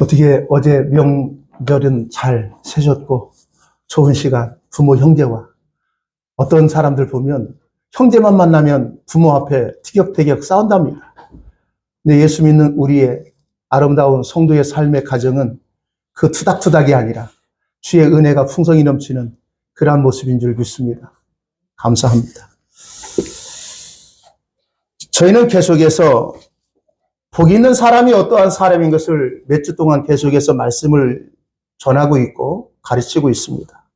어떻게 어제 명절은 잘 새셨고 좋은 시간 부모 형제와 어떤 사람들 보면 형제만 만나면 부모 앞에 티격태격 싸운답니다. 근데 예수 믿는 우리의 아름다운 성도의 삶의 가정은 그 투닥투닥이 아니라 주의 은혜가 풍성히 넘치는 그러한 모습인 줄 믿습니다. 감사합니다. 저희는 계속해서 복 있는 사람이 어떠한 사람인 것을 몇 주 동안 계속해서 말씀을 전하고 있고 가르치고 있습니다.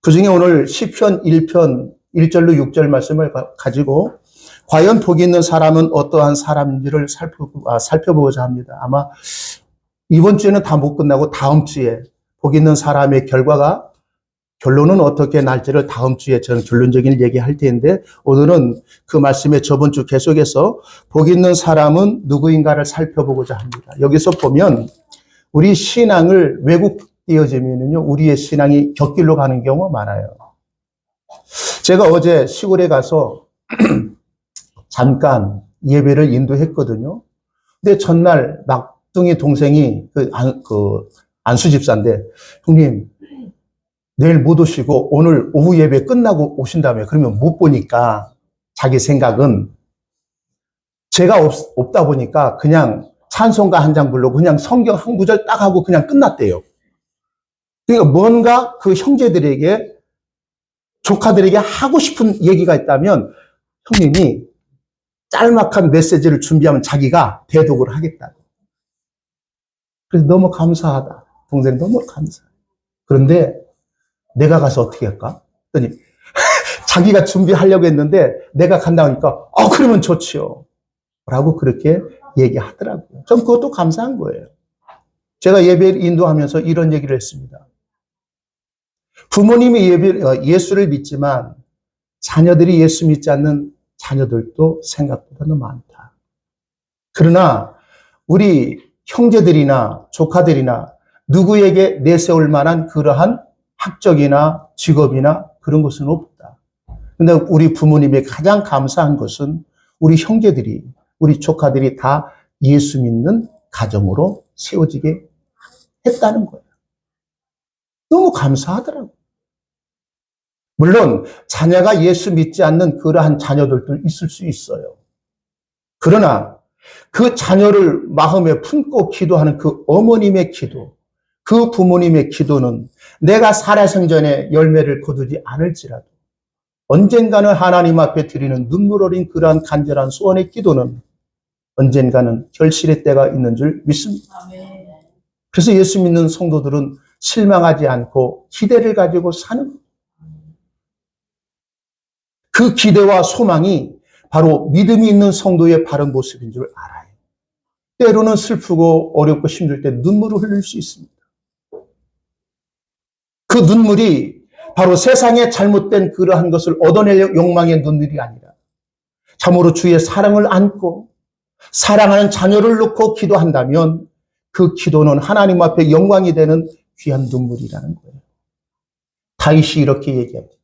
그 중에 오늘 시편 1편 1절로 6절 말씀을 가지고 과연 복 있는 사람은 어떠한 사람인지를 살펴보고자 합니다. 아마 이번 주에는 다 못 끝나고 다음 주에 복 있는 사람의 결론은 어떻게 날지를 다음 주에 저는 결론적인 얘기할 텐데 오늘은 그 말씀에 저번 주 계속해서 복 있는 사람은 누구인가를 살펴보고자 합니다. 여기서 보면 우리 신앙을 왜곡되어지면요 우리의 신앙이 곁길로 가는 경우가 많아요. 제가 어제 시골에 가서 잠깐 예배를 인도했거든요. 근데 전날 막둥이 동생이 안수 집사인데 형님 내일 못 오시고 오늘 오후 예배 끝나고 오신다며. 그러면 못 보니까 자기 생각은 제가 없다 보니까 그냥 찬송가 한 장 부르고 그냥 성경 한 구절 딱 하고 그냥 끝났대요. 그러니까 뭔가 그 형제들에게 조카들에게 하고 싶은 얘기가 있다면 형님이 짤막한 메시지를 준비하면 자기가 대독을 하겠다고. 그래서 너무 감사하다. 동생 너무 감사해. 그런데 내가 가서 어떻게 할까? 그랬더니 자기가 준비하려고 했는데 내가 간다고 하니까 그러면 좋지요. 라고 그렇게 얘기하더라고요. 전 그것도 감사한 거예요. 제가 예배를 인도하면서 이런 얘기를 했습니다. 부모님이 예수를 믿지만 자녀들이 예수 믿지 않는 자녀들도 생각보다는 많다. 그러나 우리 형제들이나 조카들이나 누구에게 내세울 만한 그러한 학적이나 직업이나 그런 것은 없다. 근데 우리 부모님이 가장 감사한 것은 우리 형제들이, 우리 조카들이 다 예수 믿는 가정으로 세워지게 했다는 거예요. 너무 감사하더라고요. 물론 자녀가 예수 믿지 않는 그러한 자녀들도 있을 수 있어요. 그러나 그 자녀를 마음에 품고 기도하는 그 어머님의 기도, 그 부모님의 기도는 내가 살아생전에 열매를 거두지 않을지라도 언젠가는 하나님 앞에 드리는 눈물 어린 그러한 간절한 소원의 기도는 언젠가는 결실의 때가 있는 줄 믿습니다. 그래서 예수 믿는 성도들은 실망하지 않고 기대를 가지고 사는 거예요. 그 기대와 소망이 바로 믿음이 있는 성도의 바른 모습인 줄 알아요. 때로는 슬프고 어렵고 힘들 때 눈물을 흘릴 수 있습니다. 그 눈물이 바로 세상의 잘못된 그러한 것을 얻어낼 욕망의 눈물이 아니라 참으로 주의 사랑을 안고 사랑하는 자녀를 놓고 기도한다면 그 기도는 하나님 앞에 영광이 되는 귀한 눈물이라는 거예요. 다윗이 이렇게 얘기합니다.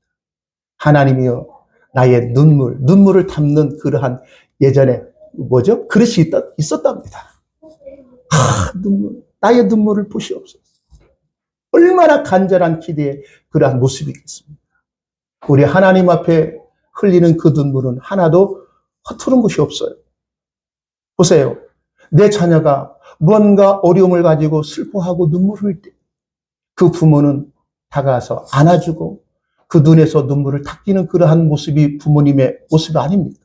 하나님이여 나의 눈물을 담는 그러한 예전에 그릇이 있었답니다. 나의 눈물을 보시옵소서. 얼마나 간절한 기대의 그러한 모습이겠습니까? 우리 하나님 앞에 흘리는 그 눈물은 하나도 허투른 것이 없어요. 보세요. 내 자녀가 뭔가 어려움을 가지고 슬퍼하고 눈물 흘릴 때 그 부모는 다가와서 안아주고 그 눈에서 눈물을 닦이는 그러한 모습이 부모님의 모습이 아닙니까?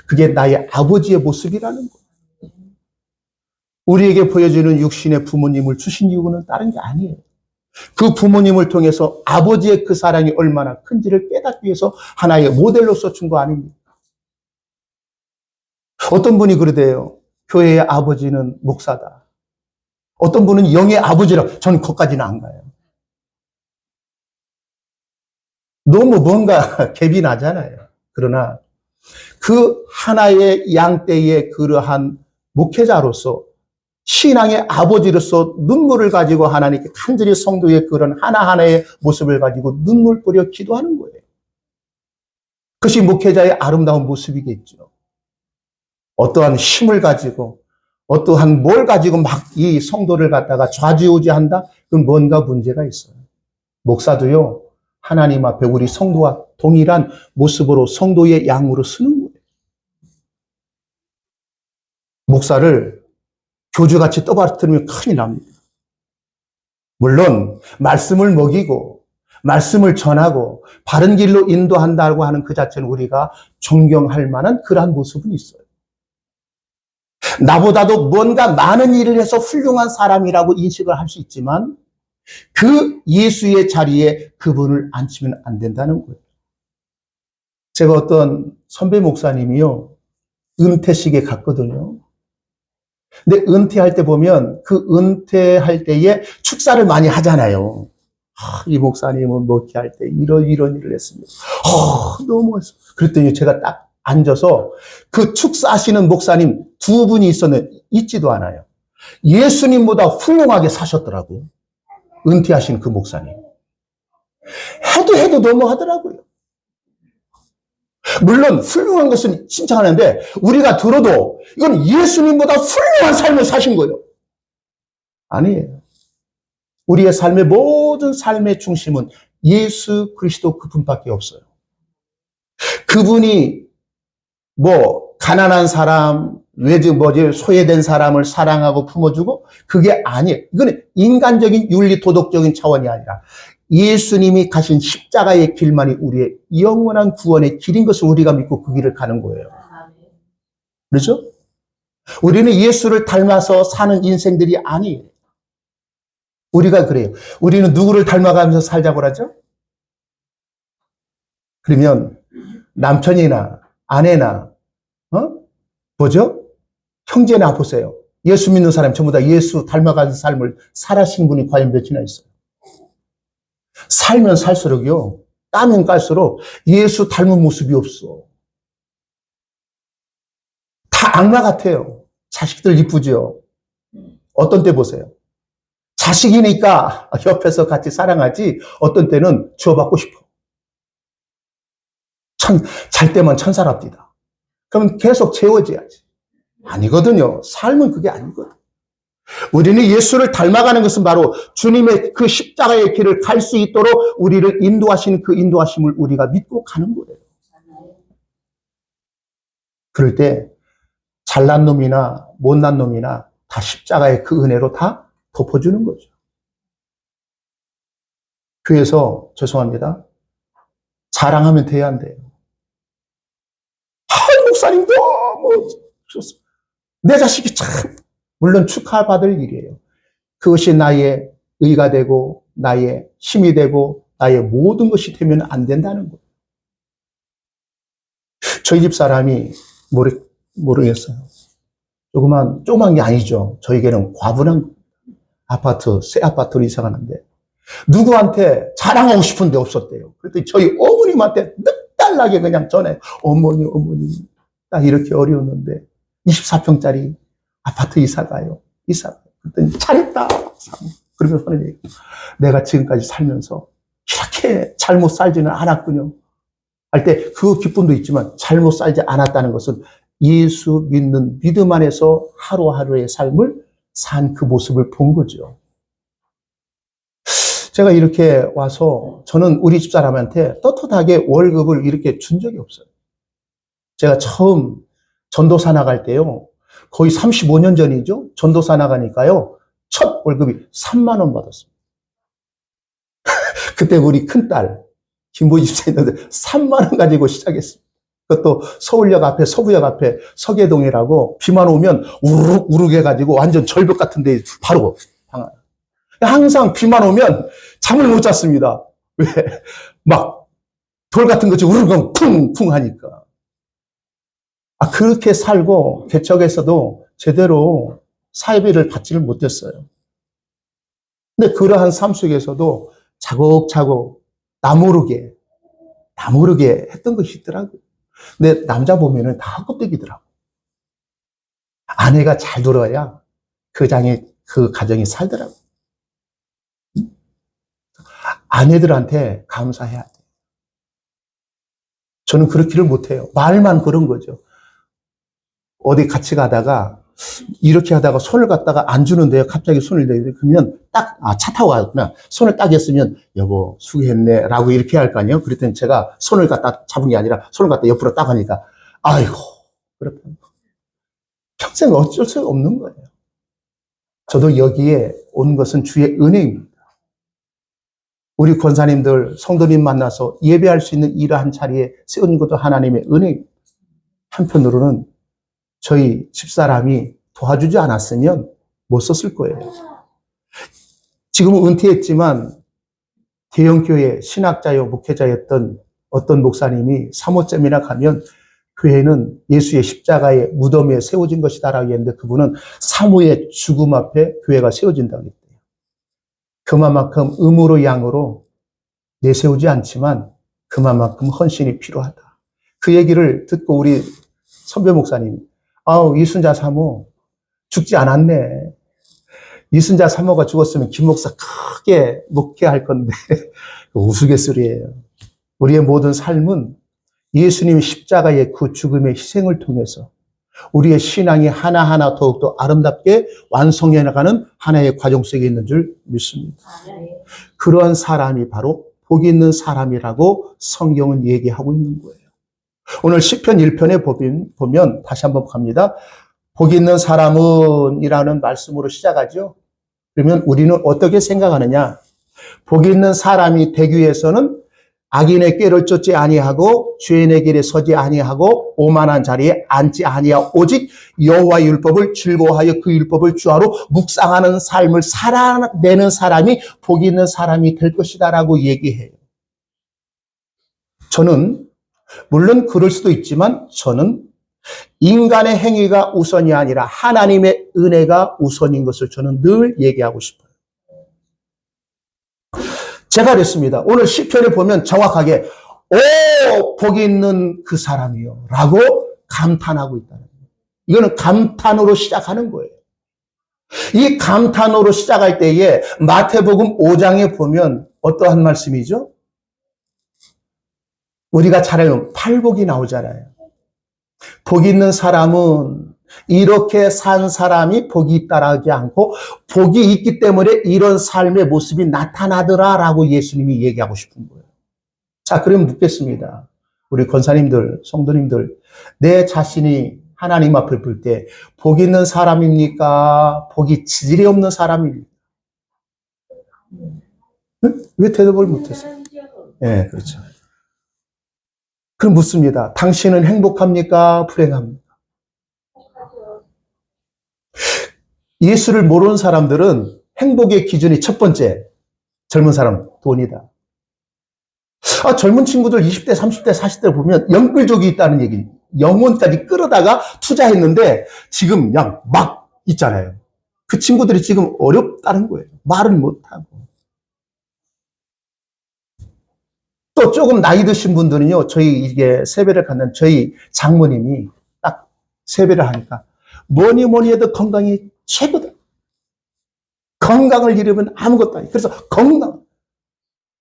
그게 나의 아버지의 모습이라는 거예요. 우리에게 보여주는 육신의 부모님을 주신 이유는 다른 게 아니에요. 그 부모님을 통해서 아버지의 그 사랑이 얼마나 큰지를 깨닫기 위해서 하나의 모델로서 준 거 아닙니까? 어떤 분이 그러대요. 교회의 아버지는 목사다. 어떤 분은 영의 아버지라고. 저는 거기까지는 안 가요. 너무 뭔가 갭이 나잖아요. 그러나 그 하나의 양떼의 그러한 목회자로서 신앙의 아버지로서 눈물을 가지고 하나님께 간절히 성도의 그런 하나하나의 모습을 가지고 눈물 뿌려 기도하는 거예요. 그것이 목회자의 아름다운 모습이겠죠. 어떠한 힘을 가지고 어떠한 뭘 가지고 막 이 성도를 갖다가 좌지우지한다? 그건 뭔가 문제가 있어요. 목사도요, 하나님 앞에 우리 성도와 동일한 모습으로 성도의 양으로 쓰는 거예요. 목사를 교주같이 떠받들면 큰일 납니다. 물론 말씀을 먹이고 말씀을 전하고 바른 길로 인도한다고 하는 그 자체는 우리가 존경할 만한 그러한 모습은 있어요. 나보다도 뭔가 많은 일을 해서 훌륭한 사람이라고 인식을 할 수 있지만 그 예수의 자리에 그분을 앉히면 안 된다는 거예요. 제가 어떤 선배 목사님이요, 은퇴식에 갔거든요. 근데 은퇴할 때 보면 그 은퇴할 때에 축사를 많이 하잖아요. 이 목사님은 목회할 때 이런 일을 했습니다. 너무 했어. 그랬더니 제가 딱 앉아서 그 축사하시는 목사님 두 분이 있었는데 있지도 않아요. 예수님보다 훌륭하게 사셨더라고. 은퇴하신 그 목사님. 해도 너무 하더라고요. 물론 훌륭한 것은 칭찬하는데 우리가 들어도 이건 예수님보다 훌륭한 삶을 사신 거예요. 아니에요. 우리의 삶의 모든 삶의 중심은 예수 그리스도 그분밖에 없어요. 그분이 가난한 사람, 소외된 사람을 사랑하고 품어주고 그게 아니에요. 이거는 인간적인 윤리 도덕적인 차원이 아니라 예수님이 가신 십자가의 길만이 우리의 영원한 구원의 길인 것을 우리가 믿고 그 길을 가는 거예요. 그렇죠? 우리는 예수를 닮아서 사는 인생들이 아니에요. 우리가 그래요. 우리는 누구를 닮아가면서 살자고 하죠? 그러면 남편이나 아내나 형제나 보세요. 예수 믿는 사람 전부 다 예수 닮아가는 삶을 살아신 분이 과연 몇이나 있어요. 살면 살수록요, 까면 깔수록 예수 닮은 모습이 없어. 다 악마 같아요. 자식들 이쁘죠? 어떤 때 보세요. 자식이니까 옆에서 같이 사랑하지 어떤 때는 주워받고 싶어. 잘 때만 천사랍디다. 그러면 계속 채워져야지. 아니거든요. 삶은 그게 아니거든. 우리는 예수를 닮아가는 것은 바로 주님의 그 십자가의 길을 갈 수 있도록 우리를 인도하시는 그 인도하심을 우리가 믿고 가는 거예요. 그럴 때 잘난 놈이나 못난 놈이나 다 십자가의 그 은혜로 다 덮어주는 거죠. 교회에서 죄송합니다. 자랑하면 돼야 안 돼요. 목사님 너무 좋습니다. 내 자식이 참 물론 축하받을 일이에요. 그것이 나의 의가 되고 나의 힘이 되고 나의 모든 것이 되면 안 된다는 거예요. 저희 집 사람이 모르겠어요. 조그만 게 아니죠. 저에게는 과분한 아파트, 새 아파트로 이사 가는데 누구한테 자랑하고 싶은데 없었대요. 그랬더니 저희 어머님한테 늑달나게 그냥 전해. 어머니 딱 이렇게 어려웠는데 24평짜리 아파트 이사 가요. 그랬더니 잘했다. 그러면서 하는 얘기. 내가 지금까지 살면서 이렇게 잘못 살지는 않았군요. 할 때 그 기쁨도 있지만 잘못 살지 않았다는 것은 예수 믿는 믿음 안에서 하루하루의 삶을 산 그 모습을 본 거죠. 제가 이렇게 와서 저는 우리 집사람한테 떳떳하게 월급을 이렇게 준 적이 없어요. 제가 처음 전도사 나갈 때요. 거의 35년 전이죠. 전도사 나가니까요. 첫 월급이 3만 원 받았습니다. 그때 우리 큰딸 김보지 집사 있는데 3만 원 가지고 시작했습니다. 그것도 서울역 앞에 서부역 앞에 서계동이라고 비만 오면 우르륵 해가지고 완전 절벽 같은데 바로 방. 항상 비만 오면 잠을 못 잤습니다. 왜? 막 돌 같은 거지 우르르 쿵쿵 하니까. 그렇게 살고 개척에서도 제대로 사회비를 받지를 못했어요. 근데 그러한 삶 속에서도 차곡차곡 나 모르게 했던 것이 있더라고요. 근데 남자 보면은 다 헛껍데기더라고. 아내가 잘 돌아야 그 가정이 살더라고. 아내들한테 감사해야 돼. 저는 그렇기를 못해요. 말만 그런 거죠. 어디 같이 가다가 이렇게 하다가 손을 갖다가 안 주는데요. 갑자기 손을 내요. 그러면 딱, 차 타고 갔구나. 손을 딱 했으면, 여보, 수고했네. 라고 이렇게 할 거 아니에요? 그랬더니 제가 손을 갖다 잡은 게 아니라 손을 갖다 옆으로 딱 하니까, 아이고, 그렇다. 평생 어쩔 수 없는 거예요. 저도 여기에 온 것은 주의 은혜입니다. 우리 권사님들, 성도님 만나서 예배할 수 있는 이러한 자리에 세운 것도 하나님의 은혜입니다. 한편으로는 저희 집사람이 도와주지 않았으면 못 썼을 거예요. 지금은 은퇴했지만 대형교회 신학자요 목회자였던 어떤 목사님이 사모점이나 가면 교회는 예수의 십자가의 무덤에 세워진 것이다라고 했는데 그분은 사모의 죽음 앞에 교회가 세워진다고 했대요. 그만큼 음으로 양으로 내세우지 않지만 그만큼 헌신이 필요하다. 그 얘기를 듣고 우리 선배 목사님, 이순자 사모 죽지 않았네. 이순자 사모가 죽었으면 김 목사 크게 목회할 건데 우스갯소리예요. 우리의 모든 삶은 예수님 십자가의 그 죽음의 희생을 통해서 우리의 신앙이 하나하나 더욱더 아름답게 완성해 나가는 하나의 과정 속에 있는 줄 믿습니다. 그런 사람이 바로 복 있는 사람이라고 성경은 얘기하고 있는 거예요. 오늘 시편 1편에 보면 다시 한번 갑니다. 복 있는 사람은 이라는 말씀으로 시작하죠. 그러면 우리는 어떻게 생각하느냐? 복 있는 사람이 되기 위해서는 악인의 꾀를 쫓지 아니하고 죄인의 길에 서지 아니하고 오만한 자리에 앉지 아니하고 오직 여호와의 율법을 즐거워하여 그 율법을 주하로 묵상하는 삶을 살아내는 사람이 복 있는 사람이 될 것이다라고 얘기해요. 저는 물론 그럴 수도 있지만 저는 인간의 행위가 우선이 아니라 하나님의 은혜가 우선인 것을 저는 늘 얘기하고 싶어요. 제가 그랬습니다. 오늘 시편에 보면 정확하게 오 복이 있는 그 사람이요 라고 감탄하고 있다는 거예요. 이거는 감탄으로 시작하는 거예요. 이 감탄으로 시작할 때에 마태복음 5장에 보면 어떠한 말씀이죠? 우리가 잘 알면 팔복이 나오잖아요. 복 있는 사람은 이렇게 산 사람이 복이 있다라지 않고 복이 있기 때문에 이런 삶의 모습이 나타나더라라고 예수님이 얘기하고 싶은 거예요. 자, 그럼 묻겠습니다. 우리 권사님들, 성도님들, 내 자신이 하나님 앞을 볼 때 복 있는 사람입니까? 복이 지질이 없는 사람입니까? 왜 대답을 못했어요? 네, 그렇죠. 그럼 묻습니다. 당신은 행복합니까? 불행합니까? 예수를 모르는 사람들은 행복의 기준이 첫 번째, 젊은 사람, 돈이다. 젊은 친구들 20대, 30대, 40대 보면 영끌족이 있다는 얘기. 영혼까지 끌어다가 투자했는데 지금 그냥 막 있잖아요. 그 친구들이 지금 어렵다는 거예요. 말은 못하고. 또 조금 나이 드신 분들은요, 저희 이게 세배를 갖는 저희 장모님이 딱 세배를 하니까 뭐니 해도 건강이 최고다. 건강을 잃으면 아무것도 아니에요. 그래서 건강.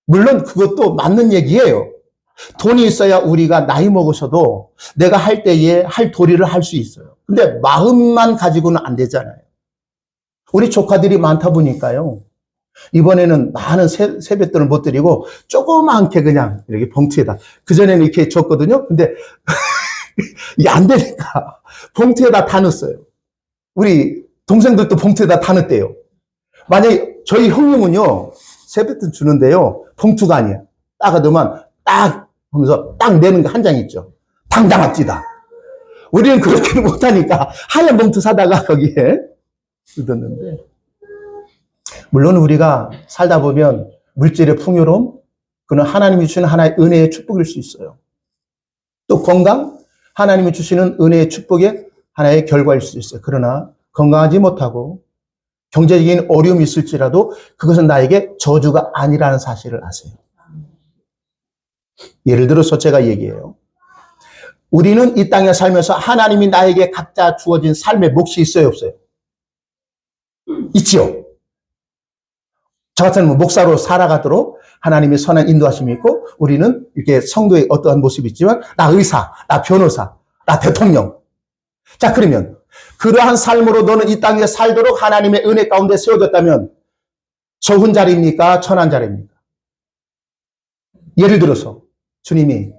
물론 그것도 맞는 얘기예요. 돈이 있어야 우리가 나이 먹으셔도 내가 할 때에 할 도리를 할 수 있어요. 근데 마음만 가지고는 안 되잖아요. 우리 조카들이 많다 보니까요. 이번에는 많은 세뱃돈을 못 드리고 조그맣게 그냥 이렇게 봉투에다. 그전에는 이렇게 줬거든요. 근데 이게 안 되니까 봉투에다 다 넣었어요. 우리 동생들도 봉투에다 다 넣었대요. 만약에 저희 형님은요. 세뱃돈 주는데요. 봉투가 아니야. 딱 넣으면 딱 하면서 딱 내는 거 한 장 있죠. 당당합니다. 우리는 그렇게는 못하니까 하얀 봉투 사다가 거기에 넣었는데 물론 우리가 살다 보면 물질의 풍요로움, 그는 하나님이 주시는 하나의 은혜의 축복일 수 있어요. 또 건강, 하나님이 주시는 은혜의 축복의 하나의 결과일 수 있어요. 그러나 건강하지 못하고 경제적인 어려움이 있을지라도 그것은 나에게 저주가 아니라는 사실을 아세요. 예를 들어서 제가 얘기해요. 우리는 이 땅에 살면서 하나님이 나에게 각자 주어진 삶의 몫이 있어요, 없어요? 있지요. 저 같은 목사로 살아가도록 하나님의 선한 인도하심이 있고 우리는 이렇게 성도의 어떠한 모습이 있지만 나 의사, 나 변호사, 나 대통령. 자, 그러면 그러한 삶으로 너는 이 땅에 살도록 하나님의 은혜 가운데 세워졌다면 좋은 자리입니까? 천한 자리입니까? 예를 들어서 주님,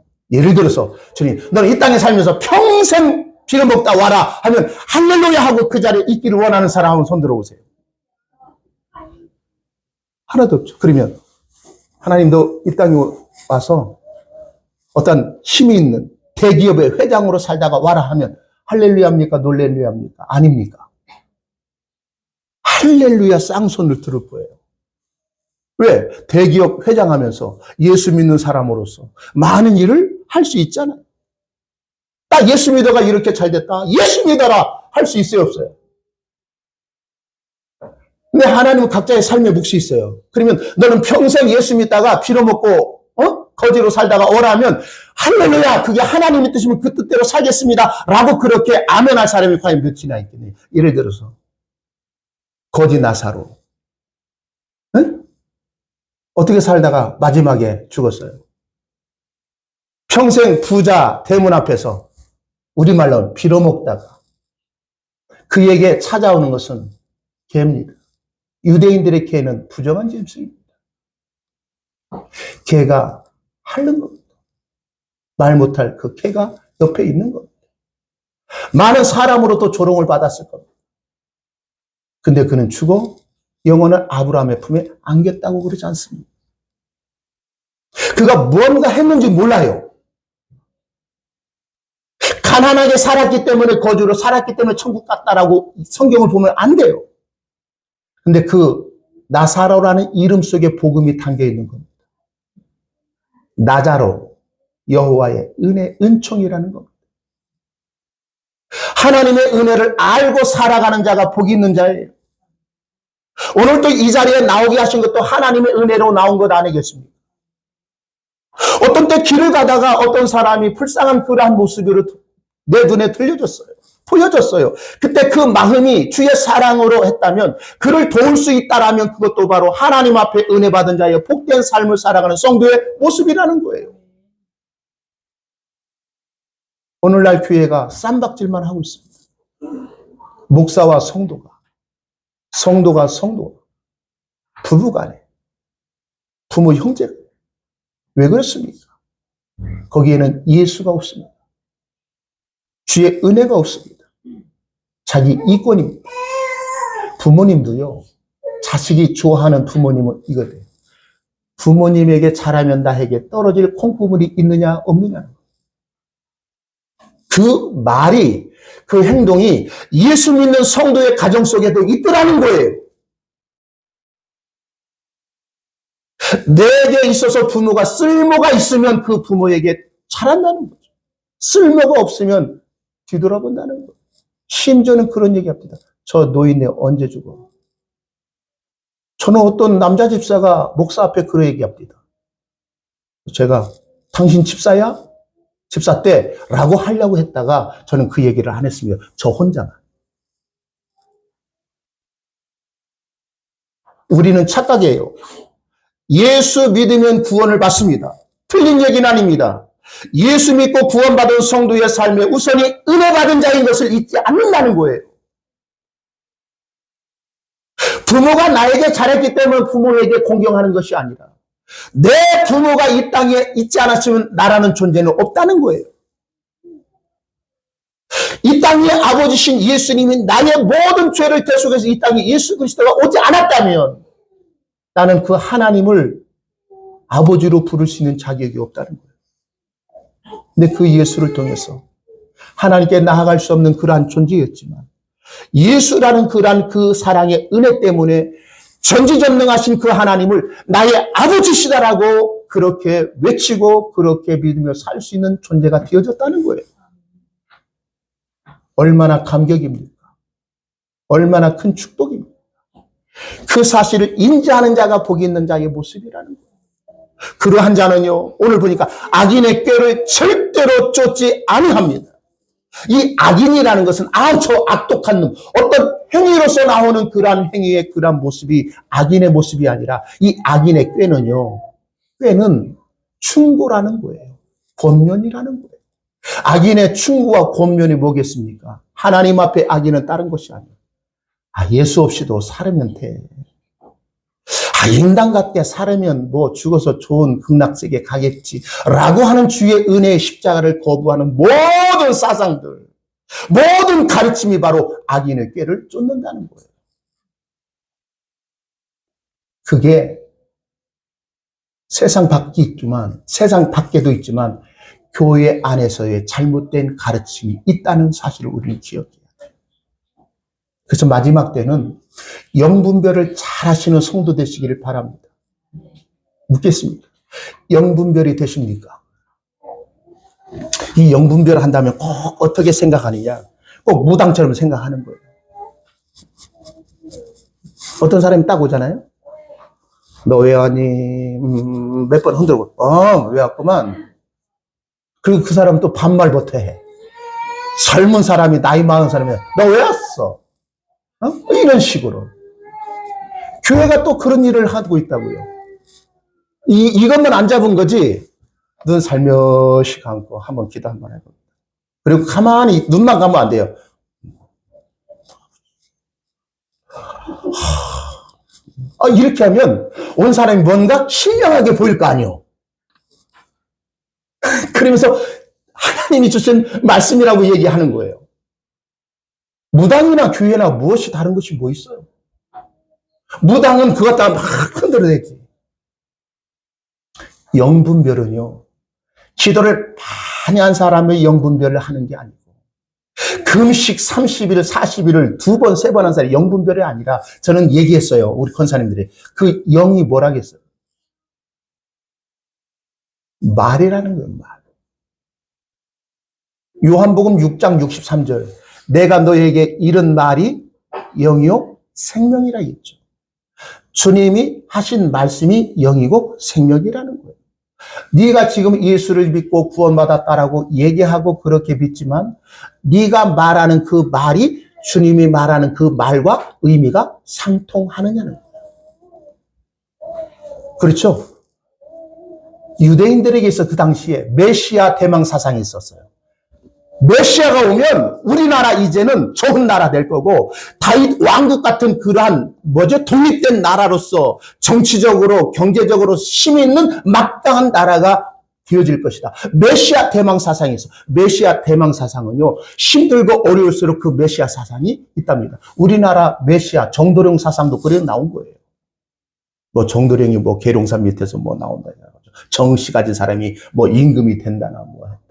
너는 이 땅에 살면서 평생 빌어먹다 와라 하면 할렐루야 하고 그 자리에 있기를 원하는 사람 한번 손 들어보세요. 하나도 없죠. 그러면 하나님도 이 땅에 와서 어떤 힘이 있는 대기업의 회장으로 살다가 와라 하면 할렐루야입니까? 놀렐루야입니까? 아닙니까? 할렐루야 쌍손을 들을 거예요. 왜? 대기업 회장하면서 예수 믿는 사람으로서 많은 일을 할 수 있잖아요. 딱 예수 믿어가 이렇게 잘 됐다. 예수 믿어라 할 수 있어요, 없어요? 근데 하나님은 각자의 삶의 몫이 있어요. 그러면 너는 평생 예수 믿다가 빌어먹고 거지로 살다가 오라면 할렐루야 그게 하나님의 뜻이면 그 뜻대로 살겠습니다 라고 그렇게 아멘할 사람이 과연 몇이나 있겠네요. 예를 들어서 거지 나사로 어떻게 살다가 마지막에 죽었어요. 평생 부자 대문 앞에서 우리말로 빌어먹다가 그에게 찾아오는 것은 개입니다. 유대인들의 개는 부정한 짐승입니다. 개가 핥는 겁니다. 말 못할 그 개가 옆에 있는 겁니다. 많은 사람으로도 조롱을 받았을 겁니다. 근데 그는 죽어 영혼을 아브라함의 품에 안겼다고 그러지 않습니다. 그가 뭔가 했는지 몰라요. 가난하게 살았기 때문에 거주로 살았기 때문에 천국 갔다라고 성경을 보면 안 돼요. 근데 그 나사로라는 이름 속에 복음이 담겨 있는 겁니다. 나자로, 여호와의 은혜, 은총이라는 겁니다. 하나님의 은혜를 알고 살아가는 자가 복이 있는 자예요. 오늘 또 이 자리에 나오게 하신 것도 하나님의 은혜로 나온 것 아니겠습니까? 어떤 때 길을 가다가 어떤 사람이 불쌍한 그러한 모습으로 내 눈에 보여졌어요. 그때 그 마음이 주의 사랑으로 했다면 그를 도울 수 있다라면 그것도 바로 하나님 앞에 은혜 받은 자의 복된 삶을 살아가는 성도의 모습이라는 거예요. 오늘날 교회가 쌈박질만 하고 있습니다. 목사와 성도가 부부간에 부모 형제가 왜 그렇습니까? 거기에는 예수가 없습니다. 주의 은혜가 없습니다. 자기 이권입니다. 부모님도요, 자식이 좋아하는 부모님은 이거예요. 부모님에게 잘하면 나에게 떨어질 콩고물이 있느냐 없느냐. 그 말이, 그 행동이 예수 믿는 성도의 가정 속에도 있더라는 거예요. 내게 있어서 부모가 쓸모가 있으면 그 부모에게 잘한다는 거죠. 쓸모가 없으면 뒤돌아본다는 거예요. 심지어는 그런 얘기합니다. 저 노인네 언제 죽어? 저는 어떤 남자 집사가 목사 앞에 그런 얘기합니다. 제가 당신 집사야? 집사 때 라고 하려고 했다가 저는 그 얘기를 안 했습니다. 저 혼자만. 우리는 착각이에요. 예수 믿으면 구원을 받습니다. 틀린 얘기는 아닙니다. 예수 믿고 구원받은 성도의 삶에 우선이 은혜 받은 자인 것을 잊지 않는다는 거예요. 부모가 나에게 잘했기 때문에 부모에게 공경하는 것이 아니라 내 부모가 이 땅에 있지 않았으면 나라는 존재는 없다는 거예요. 이 땅에 아버지신 예수님이 나의 모든 죄를 대속해서 이 땅에 예수 그리스도가 오지 않았다면 나는 그 하나님을 아버지로 부를 수 있는 자격이 없다는 거예요. 근데 그 예수를 통해서 하나님께 나아갈 수 없는 그러한 존재였지만 예수라는 그러한 그 사랑의 은혜 때문에 전지전능하신 그 하나님을 나의 아버지시다라고 그렇게 외치고 그렇게 믿으며 살 수 있는 존재가 되어졌다는 거예요. 얼마나 감격입니까? 얼마나 큰 축복입니까? 그 사실을 인지하는 자가 복이 있는 자의 모습이라는 거예요. 그러한 자는요, 오늘 보니까 악인의 꾀를 절대로 쫓지 아니합니다. 이 악인이라는 것은 저 악독한 놈, 어떤 행위로서 나오는 그러한 행위의 그러한 모습이 악인의 모습이 아니라 이 악인의 꾀는 충고라는 거예요. 권면이라는 거예요. 악인의 충고와 권면이 뭐겠습니까? 하나님 앞에 악인은 다른 것이 아니에요. 예수 없이도 살으면 돼. 인간 같게 살으면 뭐 죽어서 좋은 극락세계 가겠지 라고 하는 주의 은혜의 십자가를 거부하는 모든 사상들, 모든 가르침이 바로 악인의 꾀를 쫓는다는 거예요. 그게 세상 밖에도 있지만 교회 안에서의 잘못된 가르침이 있다는 사실을 우리는 기억해야 돼요. 그래서 마지막 때는 영분별을 잘 하시는 성도 되시기를 바랍니다. 묻겠습니다. 영분별이 되십니까? 이 영분별 한다면 꼭 어떻게 생각하느냐? 꼭 무당처럼 생각하는 거예요. 어떤 사람이 딱 오잖아요. 너 왜 왔니? 몇 번 흔들고, 왜 왔구만. 그리고 그 사람은 또 반말 버텨해. 젊은 사람이, 나이 많은 사람이, 너 왜 왔어? 이런 식으로. 교회가 또 그런 일을 하고 있다고요. 이것만 안 잡은 거지, 눈 살며시 감고 한번 기도 한번 해봅니다. 그리고 가만히 눈만 감으면 안 돼요. 이렇게 하면 온 사람이 뭔가 신령하게 보일 거 아니에요. 그러면서 하나님이 주신 말씀이라고 얘기하는 거예요. 무당이나 교회나 무엇이 다른 것이 뭐 있어요? 무당은 그것 갖다가 막 흔들어대지. 영분별은요, 기도를 많이 한 사람의 영분별을 하는 게 아니고, 금식 30일, 40일을 2번, 3번 한 사람이 영분별이 아니라, 저는 얘기했어요. 우리 권사님들이. 그 영이 뭐라겠어요? 말이라는 거예요, 말. 요한복음 6장 63절. 내가 너에게 이른 말이 영이요 생명이라 했죠. 주님이 하신 말씀이 영이고 생명이라는 거예요. 네가 지금 예수를 믿고 구원받았다라고 얘기하고 그렇게 믿지만 네가 말하는 그 말이 주님이 말하는 그 말과 의미가 상통하느냐는 거예요. 그렇죠? 유대인들에게 있어 그 당시에 메시아 대망 사상이 있었어요. 메시아가 오면 우리나라 이제는 좋은 나라 될 거고 다윗 왕국 같은 그러한 독립된 나라로서 정치적으로 경제적으로 힘이 있는 마땅한 나라가 되어질 것이다. 메시아 대망 사상이 있어. 메시아 대망 사상은요, 힘들고 어려울수록 그 메시아 사상이 있답니다. 우리나라 메시아 정도령 사상도 그래 나온 거예요. 정도령이 계룡산 밑에서 나온다. 정씨 가진 사람이 임금이 된다나 했다.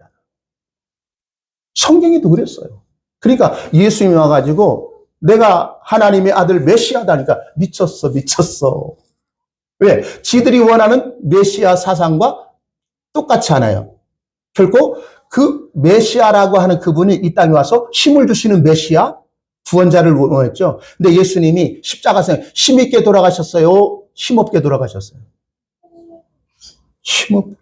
성경에도 그랬어요. 그러니까 예수님이 와가지고 내가 하나님의 아들 메시아다니까 미쳤어. 왜? 지들이 원하는 메시아 사상과 똑같지 않아요. 결코 그 메시아라고 하는 그분이 이 땅에 와서 힘을 주시는 메시아, 구원자를 원했죠. 근데 예수님이 십자가에서 힘있게 돌아가셨어요? 힘없게 돌아가셨어요? 힘없게.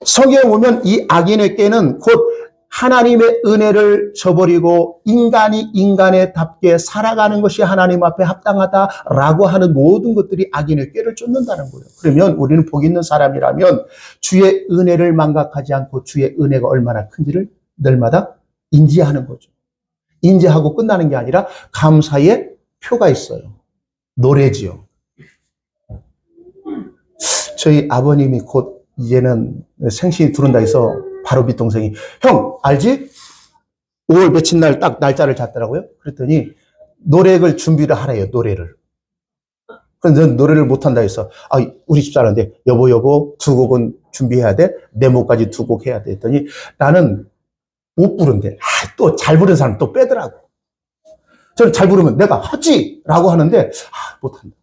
성경에 보면 이 악인의 꾀는 곧 하나님의 은혜를 저버리고 인간이 인간에답게 살아가는 것이 하나님 앞에 합당하다라고 하는 모든 것들이 악인의 꾀를 쫓는다는 거예요. 그러면 우리는 복 있는 사람이라면 주의 은혜를 망각하지 않고 주의 은혜가 얼마나 큰지를 날마다 인지하는 거죠. 인지하고 끝나는 게 아니라 감사의 표가 있어요. 노래지요. 저희 아버님이 곧 이제는 생신이 두른다 해서 바로 밑동생이 형 알지? 5월 며칠 날 딱 날짜를 잡더라고요. 그랬더니 노래를 준비를 하래요. 노래를. 그래서 노래를 못한다 해서 우리 집사람한테 여보 2곡은 준비해야 돼. 네모까지 2곡 해야 돼 했더니 나는 못 부른대. 또 잘 부르는 사람 또 빼더라고. 저는 잘 부르면 내가 하지 라고 하는데 못한다.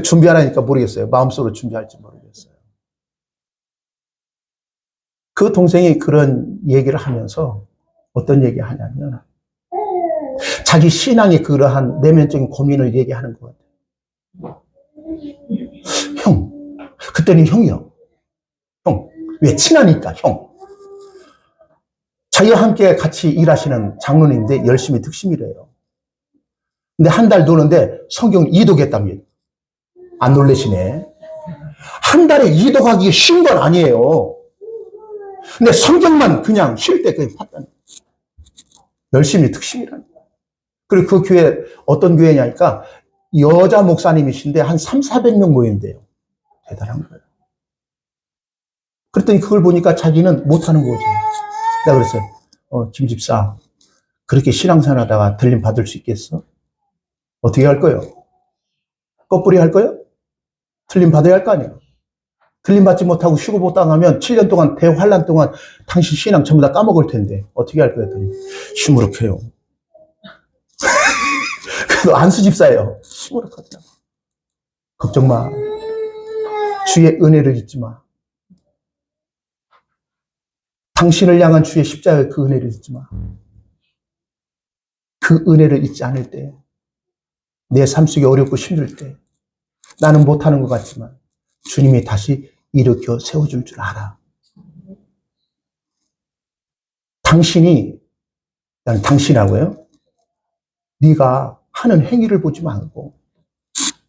준비하라니까 모르겠어요. 마음속으로 준비할지 모르겠어요. 그 동생이 그런 얘기를 하면서 어떤 얘기 하냐면 자기 신앙의 그러한 내면적인 고민을 얘기하는 것 같아요. 형, 그때는 형이요. 형, 왜 친하니까 형. 자기와 함께 같이 일하시는 장로님인데 열심히 특심이래요. 근데 한 달 노는데 성경 이독했답니다. 안 놀래시네. 한 달에 이독하기 쉬운 건 아니에요. 근데 성경만 그냥 쉴 때 그냥 봤다는 거예요. 열심히 특심이라는 거예요. 그리고 그 교회, 어떤 교회냐니까 여자 목사님이신데 한 300~400명 모인대요. 대단한 거예요. 그랬더니 그걸 보니까 자기는 못하는 거지. 내가 그랬어요. 김 집사, 그렇게 신앙생활 하다가 들림 받을 수 있겠어? 어떻게 할 거예요? 꺼뿌리 할 거예요? 들림 받아야 할 거 아니에요? 들림 받지 못하고 쉬고 못 당하면 7년 동안 대환란 동안 당신 신앙 전부 다 까먹을 텐데 어떻게 할 거예요? 시무룩해요. 그래도 안수 집사예요. 시무룩하더라고. 걱정 마. 주의 은혜를 잊지 마. 당신을 향한 주의 십자가의 그 은혜를 잊지 마. 그 은혜를 잊지 않을 때, 내 삶 속에 어렵고 힘들 때, 나는 못하는 것 같지만 주님이 다시 일으켜 세워줄 줄 알아. 당신이, 나는 당신하고요, 네가 하는 행위를 보지 말고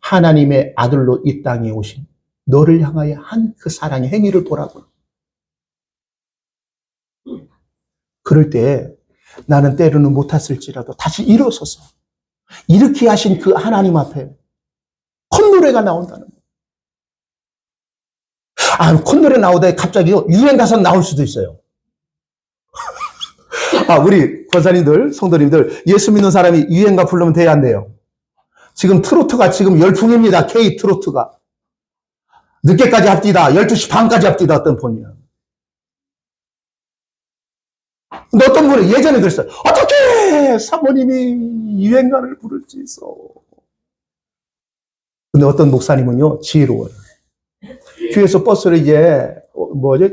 하나님의 아들로 이 땅에 오신 너를 향하여 한 그 사랑의 행위를 보라고. 그럴 때 나는 때로는 못했을지라도 다시 일어서서 이렇게 하신 그 하나님 앞에 콧노래가 나온다는 거예요. 콧노래 나오다가 갑자기 유행 가사 나올 수도 있어요. 우리 권사님들, 성도님들, 예수 믿는 사람이 유행가 부르면 돼야 안 돼요? 지금 트로트가 지금 열풍입니다. K 트로트가. 늦게까지 합디다. 12시 반까지 합디다. 어떤 폰이야. 근데 어떤 분은 예전에 그랬어요. 어떻게 사모님이 유행가를 부를지서. 근데 어떤 목사님은요, 지혜로워요. 교회에서 버스를 이제,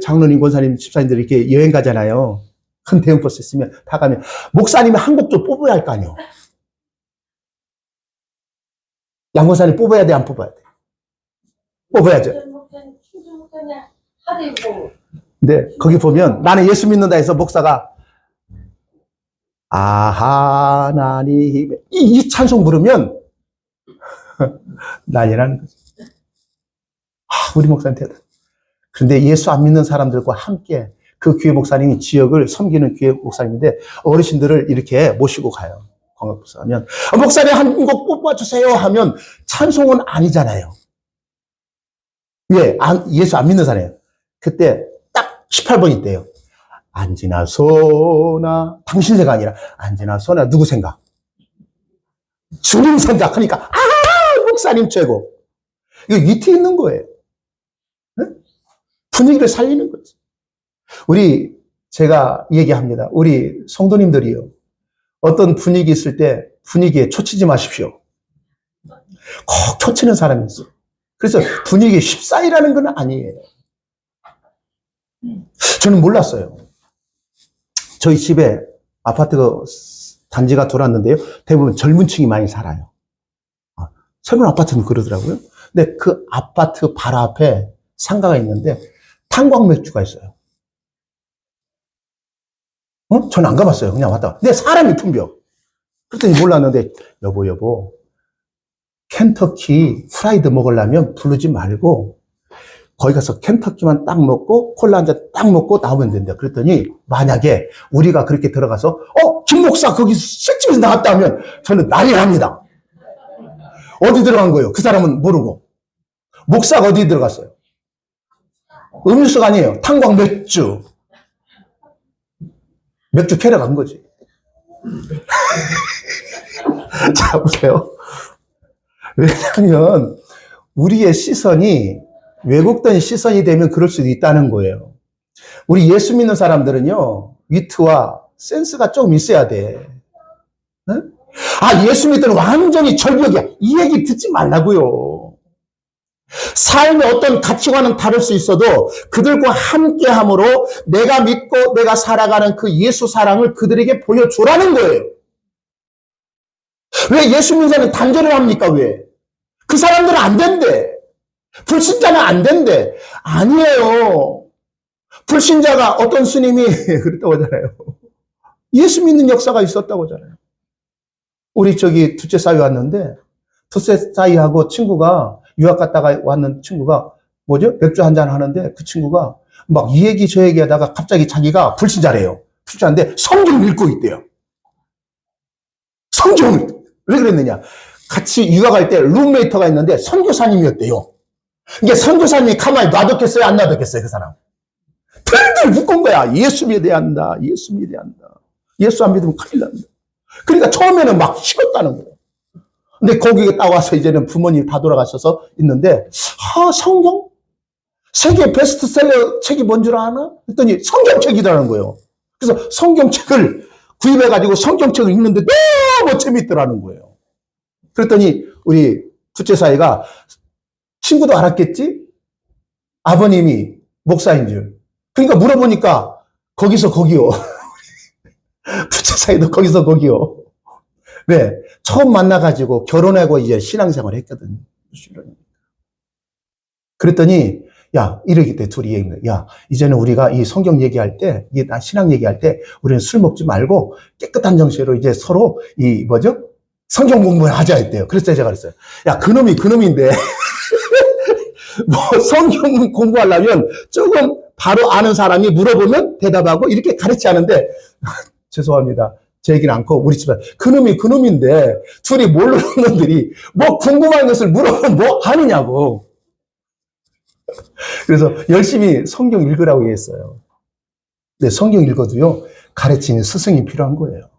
장로님, 권사님, 집사님들이 이렇게 여행 가잖아요. 큰 대형 버스 있으면 다 가면, 목사님이 한 곡 좀 뽑아야 할 거 아니에요. 양 권사님 뽑아야 돼, 안 뽑아야 돼? 뽑아야죠. 근데 거기 보면, 나는 예수 믿는다 해서 목사가, 하나님, 이 찬송 부르면, 난리라는 거죠. 우리 목사님 대단. 그런데 예수 안 믿는 사람들과 함께 그 교회 목사님이 지역을 섬기는 교회 목사님인데 어르신들을 이렇게 모시고 가요. 광역버스 하면 목사님 한 곡 뽑아주세요 하면 찬송은 아니잖아요. 왜? 예수 안 믿는 사람이에요. 그때 딱 18번 있대요. 안지나 소나 당신 생각 아니라 안지나 소나 누구 생각? 주님 생각하니까 목사님 최고. 이거 위트 있는 거예요. 네? 분위기를 살리는 거지. 제가 얘기합니다. 우리 성도님들이요. 어떤 분위기 있을 때 분위기에 초치지 마십시오. 꼭 초치는 사람이 있어요. 그래서 분위기에 휩싸이라는 건 아니에요. 저는 몰랐어요. 저희 집에 아파트 단지가 돌았는데요. 대부분 젊은 층이 많이 살아요. 젊은 아파트는 그러더라고요. 근데 그 아파트 바로 앞에 상가가 있는데 탄광맥주가 있어요. 저는 안 가봤어요. 그냥 왔다가. 근데 사람이 붐벼. 그랬더니 몰랐는데 여보 켄터키 프라이드 먹으려면 부르지 말고 거기 가서 켄터키만 딱 먹고 콜라 한 잔 딱 먹고 나오면 된다. 그랬더니 만약에 우리가 그렇게 들어가서 김 목사 거기 술집에서 나왔다 하면 저는 난리 납니다. 어디 들어간 거예요? 그 사람은 모르고. 목사가 어디 들어갔어요? 음료수가 아니에요. 탄광 맥주. 맥주 캐러 간 거지. 자, 보세요. 왜냐하면 우리의 시선이 왜곡된 시선이 되면 그럴 수도 있다는 거예요. 우리 예수 믿는 사람들은요, 위트와 센스가 조금 있어야 돼. 응? 예수 믿는 완전히 절벽이야. 이 얘기 듣지 말라고요. 삶의 어떤 가치관은 다를 수 있어도 그들과 함께함으로 내가 믿고 내가 살아가는 그 예수 사랑을 그들에게 보여주라는 거예요. 왜 예수 믿는 사람이 단절을 합니까? 왜? 그 사람들은 안 된대. 불신자는 안 된대. 아니에요. 불신자가 어떤 스님이 그랬다고 하잖아요. 예수 믿는 역사가 있었다고 하잖아요. 우리 둘째 사위 왔는데 둘째 사위하고 친구가 유학 갔다가 왔는 친구가 맥주 한잔 하는데 그 친구가 막 이 얘기 저 얘기 하다가 갑자기 자기가 불신자래요. 불신자인데 성경을 읽고 있대요. 성경을. 왜 그랬느냐? 같이 유학할 때 룸메이터가 있는데 선교사님이었대요. 이게 선교사님이 가만히 놔뒀겠어요? 안 놔뒀겠어요? 그 사람. 덜덜 묶은 거야. 예수 믿어야 한다. 예수 믿어야 한다. 예수 안 믿으면 큰일 난다. 그러니까 처음에는 막 싫었다는 거예요. 근데 거기에 딱 와서 이제는 부모님이 다 돌아가셔서 있는데, 성경? 세계 베스트셀러 책이 뭔 줄 아나? 했더니 성경책이라는 거예요. 그래서 성경책을 구입해가지고 성경책을 읽는데 너무 재밌더라는 거예요. 그랬더니 우리 둘째 사이가 친구도 알았겠지? 아버님이 목사인 줄. 그러니까 물어보니까 거기서 거기요. 둘째 사이도 거기서 거기요. 네, 처음 만나가지고 결혼하고 이제 신앙생활 했거든. 그랬더니 야, 이러기 때 둘이 얘기해. 야, 이제는 우리가 이 성경 얘기할 때, 이게 신앙 얘기할 때, 우리는 술 먹지 말고 깨끗한 정신으로 이제 서로 성경 공부를 하자 했대요. 그래서 제가 그랬어요. 야, 그놈이 그놈인데, 뭐 성경 공부하려면 조금 바로 아는 사람이 물어보면 대답하고 이렇게 가르치 하는데, 죄송합니다. 제 얘기는 않고 우리 집에 그놈이 그놈인데, 둘이 모르는 놈들이 뭐 궁금한 것을 물어보면 뭐 하느냐고. 그래서 열심히 성경 읽으라고 했어요. 근데 성경 읽어도요, 가르치는 스승이 필요한 거예요.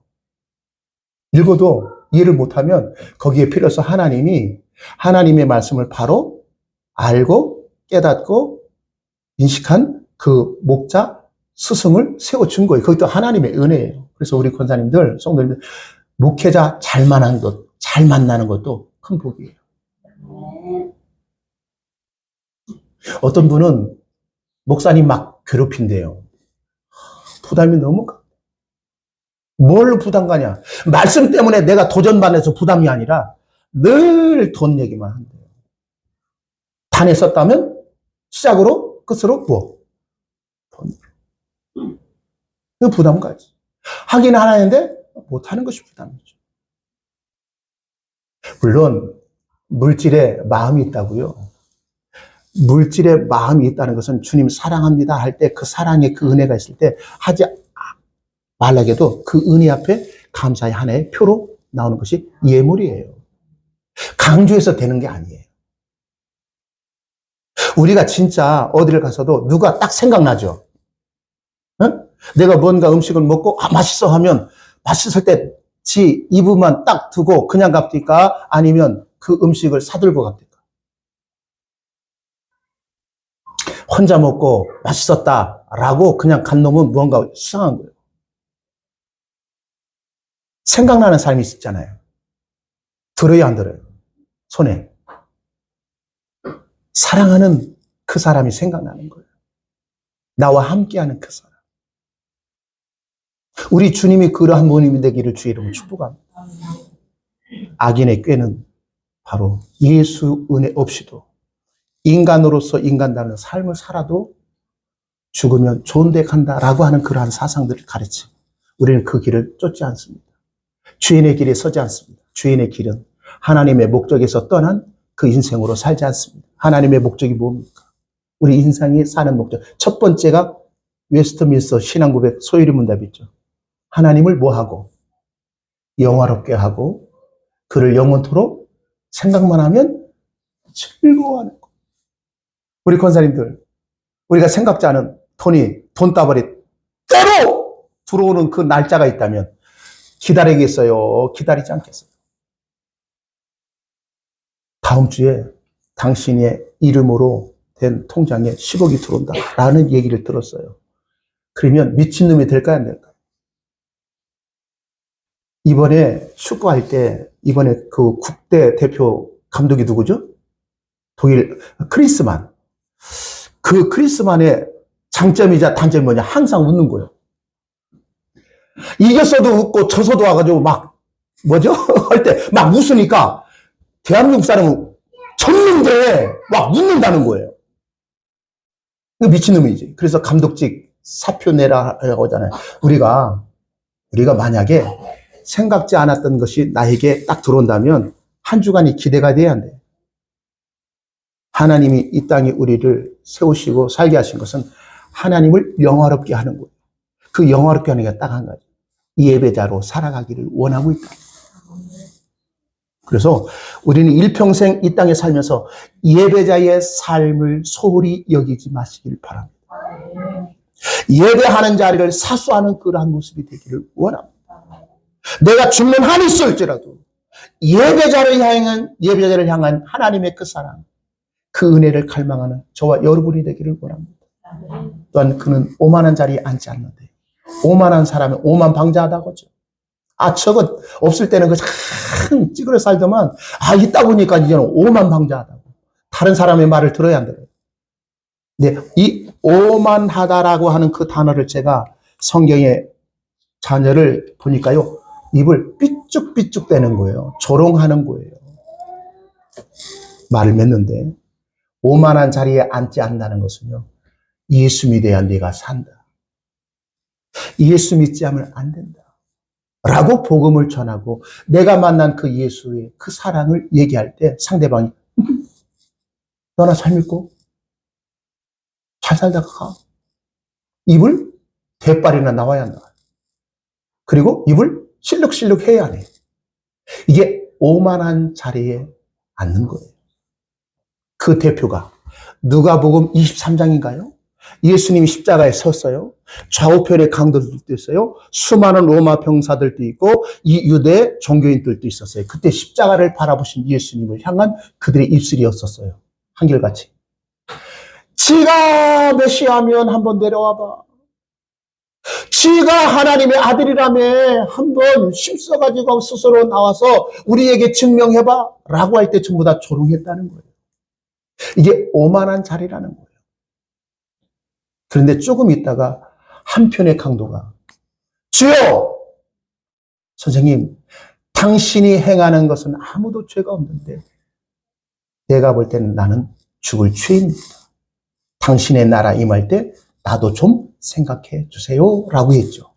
읽어도 이해를 못하면 거기에 필요해서 하나님이 하나님의 말씀을 바로 알고 깨닫고 인식한 그 목자, 스승을 세워준 거예요. 그것도 하나님의 은혜예요. 그래서 우리 권사님들, 성도님들, 목회자 잘 만나는 것도 큰 복이에요. 어떤 분은 목사님 막 괴롭힌대요. 부담이 너무 커. 뭘 부담 가냐? 말씀 때문에 내가 도전반에서 부담이 아니라 늘 돈 얘기만 한대요. 단에 썼다면 시작으로 끝으로 뭐? 돈. 그 부담 가지. 하긴 하나인데 못하는 것이 부담이죠. 물론 물질에 마음이 있다고요. 물질의 마음이 있다는 것은 주님 사랑합니다 할 때 그 사랑의 그 은혜가 있을 때 하지 말라게도 그 은혜 앞에 감사의 하나의 표로 나오는 것이 예물이에요. 강조해서 되는 게 아니에요. 우리가 진짜 어디를 가서도 누가 딱 생각나죠? 응? 내가 뭔가 음식을 먹고 맛있어 하면 맛있을 때 지 입으만 딱 두고 그냥 갑니까? 아니면 그 음식을 사들고 갑니까? 혼자 먹고 맛있었다라고 그냥 간 놈은 무언가 수상한 거예요. 생각나는 삶이 있잖아요. 들어야 안 들어요? 손에. 사랑하는 그 사람이 생각나는 거예요. 나와 함께하는 그 사람. 우리 주님이 그러한 모임이 되기를 주의 이름으로 축복합니다. 악인의 꾀는 바로 예수 은혜 없이도 인간으로서 인간다는 삶을 살아도 죽으면 좋은 데 간다라고 하는 그러한 사상들을 가르치고 우리는 그 길을 쫓지 않습니다. 주인의 길에 서지 않습니다. 주인의 길은 하나님의 목적에서 떠난 그 인생으로 살지 않습니다. 하나님의 목적이 뭡니까? 우리 인생이 사는 목적. 첫 번째가 웨스트민스터 신앙고백 소유리 문답이 있죠. 하나님을 뭐하고? 영화롭게 하고 그를 영원토록 생각만 하면 즐거워하는 거. 우리 권사님들, 우리가 생각지 않은 돈다발이 때로 들어오는 그 날짜가 있다면 기다리겠어요? 기다리지 않겠어요? 다음 주에 당신의 이름으로 된 통장에 10억이 들어온다 라는 얘기를 들었어요. 그러면 미친놈이 될까요? 안 될까요? 이번에 축구할 때 이번에 그 국대 대표 감독이 누구죠? 독일 크리스만. 그 크리스만의 장점이자 단점이 뭐냐? 항상 웃는 거예요. 이겼어도 웃고 져서도 와가지고 막 뭐죠? 할 때 막 웃으니까 대한민국 사람은 졌는데 막 웃는다는 거예요. 미친놈이지. 그래서 감독직 사표 내라 하잖아요. 우리가 만약에 생각지 않았던 것이 나에게 딱 들어온다면 한 주간이 기대가 돼야 한대. 하나님이 이 땅에 우리를 세우시고 살게 하신 것은 하나님을 영화롭게 하는 거예요. 그 영화롭게 하는 게 딱 한 가지. 예배자로 살아가기를 원하고 있다. 그래서 우리는 일평생 이 땅에 살면서 예배자의 삶을 소홀히 여기지 마시길 바랍니다. 예배하는 자리를 사수하는 그러한 모습이 되기를 원합니다. 내가 죽는 한이 있을지라도 예배자를 향한 하나님의 그 사랑, 그 은혜를 갈망하는 저와 여러분이 되기를 원합니다. 또한 그는 오만한 자리에 앉지 않는데, 오만한 사람은 오만방자하다고 하죠. 저거 없을 때는 참 찌그러 살더만, 있다 보니까 이제는 오만방자하다고. 다른 사람의 말을 들어야 한다. 근데 이 오만하다라고 하는 그 단어를 제가 성경의 자녀를 보니까요, 입을 삐쭉삐쭉 대는 거예요. 조롱하는 거예요. 말을 맺는데, 오만한 자리에 앉지 않는다는 것은요, 예수 믿어야 네가 산다. 예수 믿지 않으면 안 된다. 라고 복음을 전하고 내가 만난 그 예수의 그 사랑을 얘기할 때 상대방이 너나 잘 믿고 잘 살다가 가. 입을 대빨이나 나와야 한다. 그리고 입을 실룩실룩 해야 해. 이게 오만한 자리에 앉는 거예요. 그 대표가 누가복음 23장인가요? 예수님이 십자가에 섰어요. 좌우편에 강도들도 있어요. 수많은 로마 병사들도 있고 이 유대 종교인들도 있었어요. 그때 십자가를 바라보신 예수님을 향한 그들의 입술이었었어요. 한결같이. 지가 메시아면 한번 내려와봐. 지가 하나님의 아들이라며 한번 힘써가지고 스스로 나와서 우리에게 증명해봐 라고 할 때 전부 다 조롱했다는 거예요. 이게 오만한 자리라는 거예요. 그런데 조금 있다가 한편의 강도가 주여! 선생님, 당신이 행하는 것은 아무도 죄가 없는데 내가 볼 때는 나는 죽을 죄입니다. 당신의 나라 임할 때 나도 좀 생각해 주세요 라고 했죠.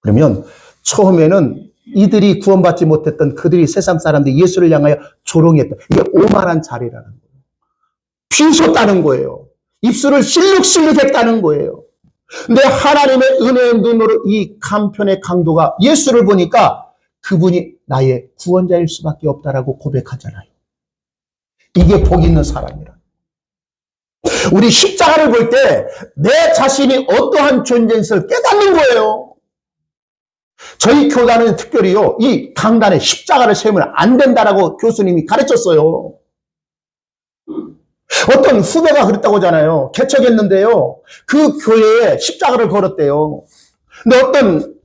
그러면 처음에는 이들이 구원받지 못했던 그들이 세상 사람들이 예수를 향하여 조롱했다. 이게 오만한 자리라는 거예요. 비웃었다는 거예요. 입술을 실룩실룩했다는 거예요. 근데 하나님의 은혜의 눈으로 이 간편의 강도가 예수를 보니까 그분이 나의 구원자일 수밖에 없다라고 고백하잖아요. 이게 복 있는 사람이라. 우리 십자가를 볼 때 내 자신이 어떠한 존재인지를 깨닫는 거예요. 저희 교단은 특별히요, 이 강단에 십자가를 세우면 안 된다라고 교수님이 가르쳤어요. 어떤 후배가 그랬다고 하잖아요. 개척했는데요, 그 교회에 십자가를 걸었대요. 근데 어떤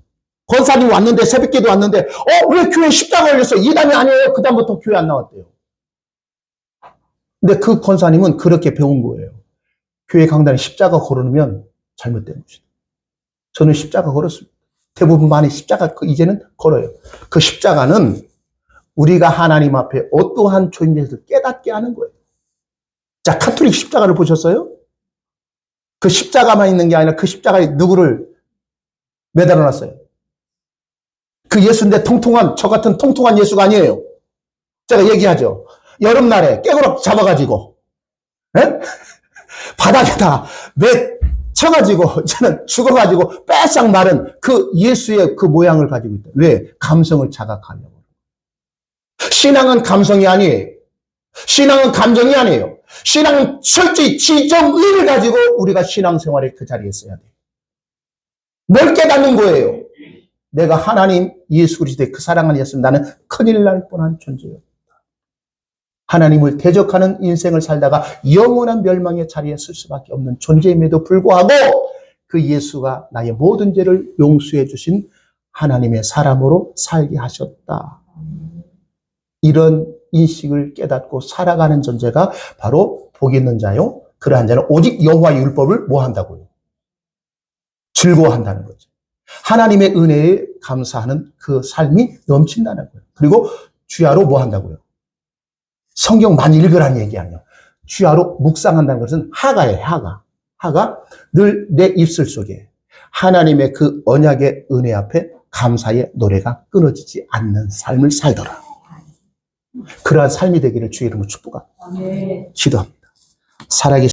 권사님이 왔는데, 새벽기도 왔는데, 왜 교회에 십자가를 걸렸어? 이단이 아니에요. 그 다음부터 교회 안 나왔대요. 근데 그 권사님은 그렇게 배운 거예요. 교회 강단에 십자가 걸어놓으면 잘못된 것이다. 저는 십자가 걸었습니다. 대부분 많이 십자가 이제는 걸어요. 그 십자가는 우리가 하나님 앞에 어떠한 존재를 깨닫게 하는 거예요. 자, 카톨릭 십자가를 보셨어요? 그 십자가만 있는 게 아니라 그 십자가에 누구를 매달아 놨어요? 그 예수인데 저 같은 통통한 예수가 아니에요. 제가 얘기하죠. 여름날에 깨구락 잡아가지고, 에? 바닥에다 쳐가지고, 저는 죽어가지고, 빼싹 마른 그 예수의 그 모양을 가지고 있다. 왜? 감성을 자각하려고. 신앙은 감성이 아니에요. 신앙은 감정이 아니에요. 신앙은 철저히 지정의를 가지고 우리가 신앙생활을 그 자리에 써야 돼요. 뭘 깨닫는 거예요? 내가 하나님 예수 그리스도의 그 사랑 안에서 나는 큰일 날 뻔한 존재예요. 하나님을 대적하는 인생을 살다가 영원한 멸망의 자리에 쓸 수밖에 없는 존재임에도 불구하고 그 예수가 나의 모든 죄를 용서해 주신 하나님의 사람으로 살게 하셨다. 이런 인식을 깨닫고 살아가는 존재가 바로 복 있는 자요. 그러한 자는 오직 여호와의 율법을 뭐 한다고요? 즐거워한다는 거죠. 하나님의 은혜에 감사하는 그 삶이 넘친다는 거예요. 그리고 주야로 뭐 한다고요? 성경 많이 읽으라는 얘기 아니에요. 주야로 묵상한다는 것은 하가예요. 하가 늘 내 입술 속에 하나님의 그 언약의 은혜 앞에 감사의 노래가 끊어지지 않는 삶을 살더라. 그러한 삶이 되기를 주의 이름으로 축복합니다. 기도합니다. 살아계신